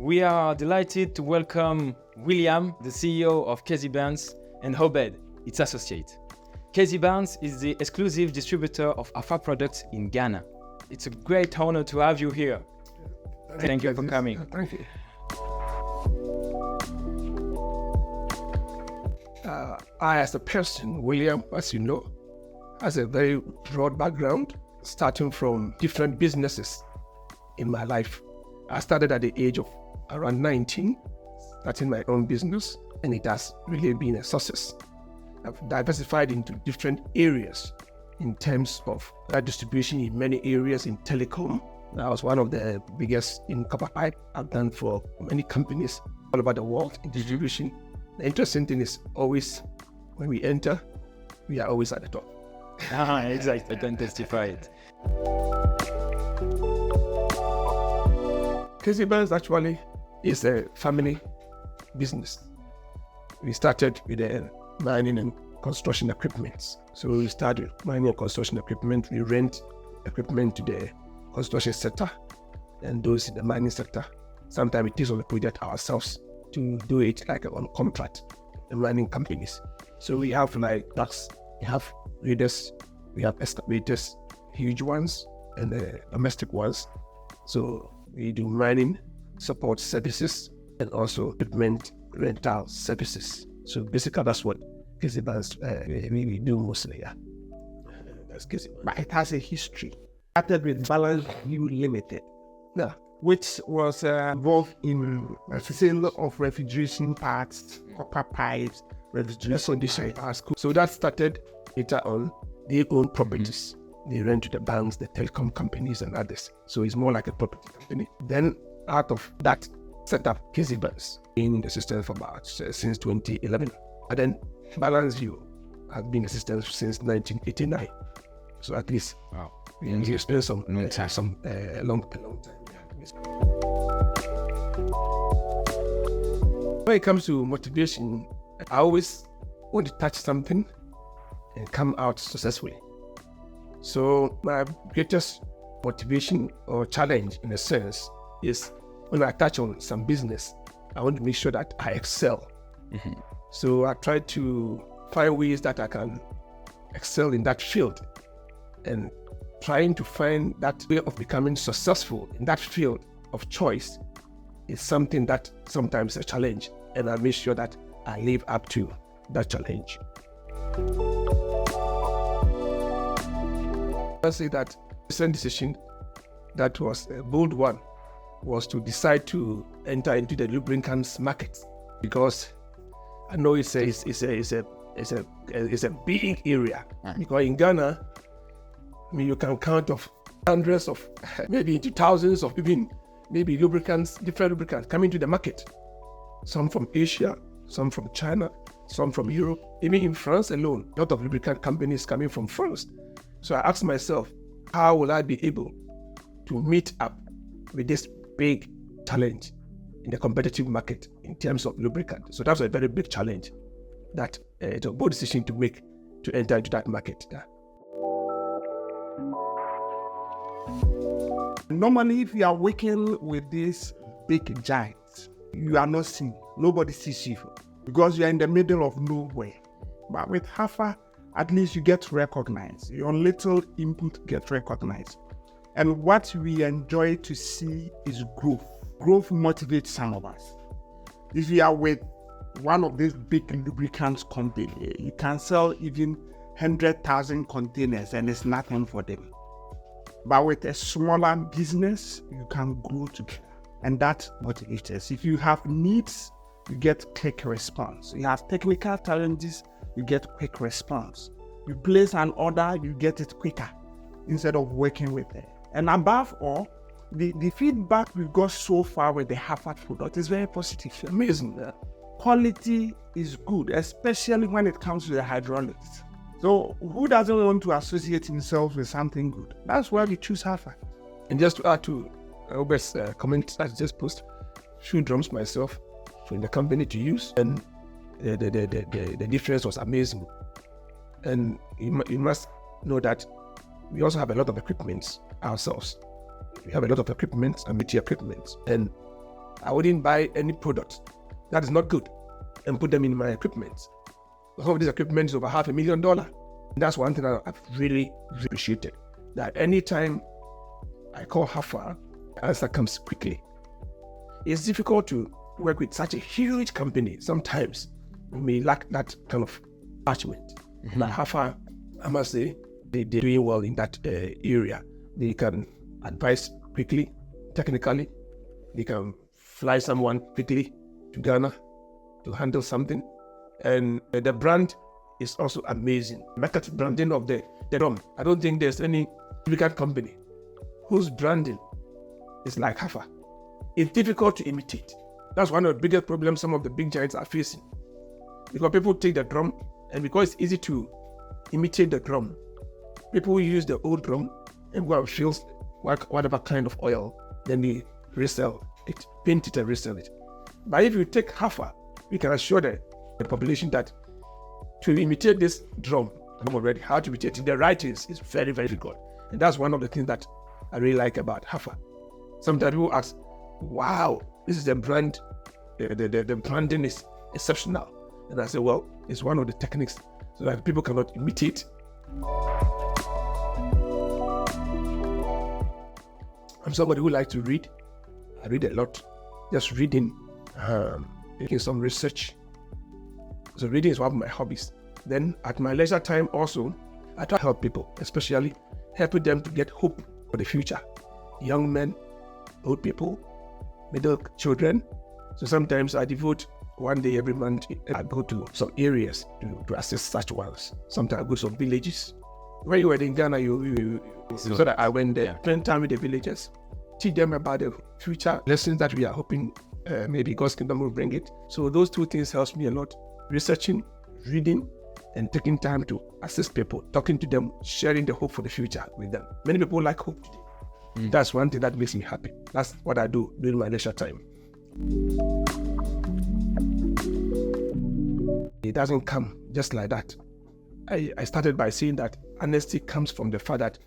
We are delighted to welcome William, the CEO of Kezy-Bans and HAFA, its associate. Kezy-Bans is the exclusive distributor of HAFA products in Ghana. It's a great honor to have you here. Thank you for coming. Thank you. I, as a person, William, as you know, has a very broad background, starting from different businesses in my life. I started at the age of around 19, starting my own business, and it has really been a success. I've diversified into different areas in terms of distribution in many areas in telecom. I was one of the biggest in copper pipe. I've done for many companies all over the world in distribution. The interesting thing is always when we enter, we are always at the top. Exactly, I can testify it. Kezy-Bans actually is a family business. We started with the mining and construction equipment. So we started mining and construction equipment. We rent equipment to the construction sector and those in the mining sector. Sometimes it is on the project ourselves to do it like on contract, the mining companies. So we have like trucks, we have graders, we have excavators, huge ones and domestic ones. So we do mining support services and also equipment rental services. So basically that's what Kezy-Bans we do mostly. Yeah. That's Kezy-Bans. But it has a history. Started with Balance View Limited, Yeah. which was involved in a sale of refrigeration parts, copper pipes, refrigeration parts. So that started later on. They own properties. They rent to the banks, the telecom companies and others. So it's more like a property company. Then out of that set up Kezy-Bans in the system for about since 2011. And then Balance View has been in the system since 1989. So at least Wow. we experienced some long time. When it comes to motivation, I always want to touch something and come out successfully. So my greatest motivation or challenge in a sense is when I touch on some business, I want to make sure that I excel. So I try to find ways that I can excel in that field, and trying to find that way of becoming successful in that field of choice is something that sometimes is a challenge, and I make sure that I live up to that challenge. I say that the recent decision that was a bold one was to decide to enter into the lubricants market, because I know it's a big area. Because in Ghana, I mean, you can count of hundreds of, maybe into thousands of even maybe lubricants, different lubricants coming to the market. Some from Asia, some from China, some from Europe. Even in France alone, a lot of lubricant companies coming from France. So I asked myself, how will I be able to meet up with this big challenge in the competitive market in terms of lubricant? So that's a very big challenge that it's a bold decision to make to enter into that market. Yeah. Normally, if you are working with these big giants, you are not seen. Nobody sees you because you are in the middle of nowhere. But with HAFA, at least you get recognized. Your little input gets recognized. And what we enjoy to see is growth. Growth motivates some of us. If you are with one of these big lubricants companies, you can sell even 100,000 containers and it's nothing for them. But with a smaller business, you can grow together. And that motivates us. If you have needs, you get quick response. You have technical challenges, you get quick response. You place an order, you get it quicker instead of working with it. And above all, the feedback we got so far with the HAFA product is very positive. Amazing. Quality is good, especially when it comes to the hydraulics. So who doesn't want to associate himself with something good? That's why we choose HAFA. And just to add to Albert's comment that I just posted, shoe drums myself in the company to use, and the difference was amazing. And you must know that we also have a lot of equipment ourselves. We have a lot of equipment and media equipment, and I wouldn't buy any product that is not good and put them in my equipment. Some of these equipment is over $500,000. That's one thing that I've really appreciated. That anytime I call HAFA, the answer comes quickly. It's difficult to work with such a huge company. Sometimes we may lack that kind of attachment. But HAFA, I must say, they're doing well in that area. They can advise quickly, technically. They can fly someone quickly to Ghana to handle something. And the brand is also amazing. Market branding of the drum. I don't think there's any African company whose branding is like HAFA. It's difficult to imitate. That's one of the biggest problems some of the big giants are facing. Because people take the drum, and because it's easy to imitate the drum, people use the old drum and go and fill whatever kind of oil, then they resell it, paint it and resell it. But if you take HAFA, we can assure the population that to imitate this drum, I'm already how to imitate it, the writings is very, very good. And that's one of the things that I really like about HAFA. Sometimes people ask, wow, this is the brand, the branding is exceptional. And I say, well, it's one of the techniques so that people cannot imitate. I'm somebody who likes to read. I read a lot. Just reading, making some research. So reading is one of my hobbies. Then at my leisure time also, I try to help people, especially helping them to get hope for the future. Young men, old people, middle children. So sometimes I devote one day every month. I go to some areas to assist such ones. Sometimes I go to some villages. When you were in Ghana, so that I went there, spend time with the villagers, teach them about the future lessons that we are hoping maybe God's kingdom will bring it. So those two things helps me a lot. Researching, reading, and taking time to assist people, talking to them, sharing the hope for the future with them. Many people like hope today. That's one thing that makes me happy. That's what I do during my leisure time. It doesn't come just like that. I started by saying that honesty comes from the fact that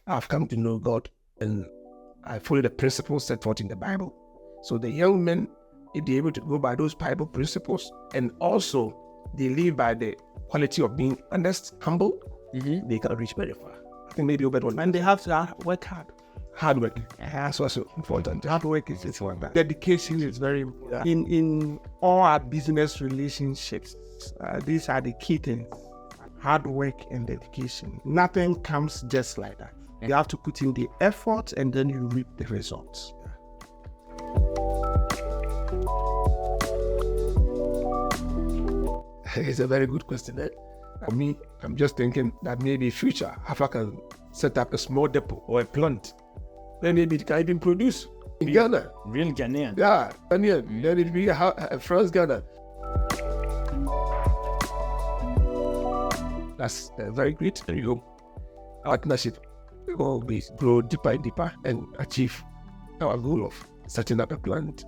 I've come to know God and I follow the principles set forth in the Bible. So the young men, if they're able to go by those Bible principles and also they live by the quality of being honest, humble, they can reach very far. I think maybe over one. And they have to work hard. Hard work. That's also important. Hard work is one. Dedication is very important. In all our business relationships, these are the key things. Hard work and dedication. Nothing comes just like that. You have to put in the effort and then you reap the results. It's a very good question. For me, I'm just thinking that maybe future HAFA can set up a small depot or a plant. Then maybe it can even produce in Ghana. Real Ghanaian. Yeah, Ghanaian. Then it be a France Ghana. That's very great. And we hope our partnership will always grow deeper and deeper and achieve our goal of setting up a plant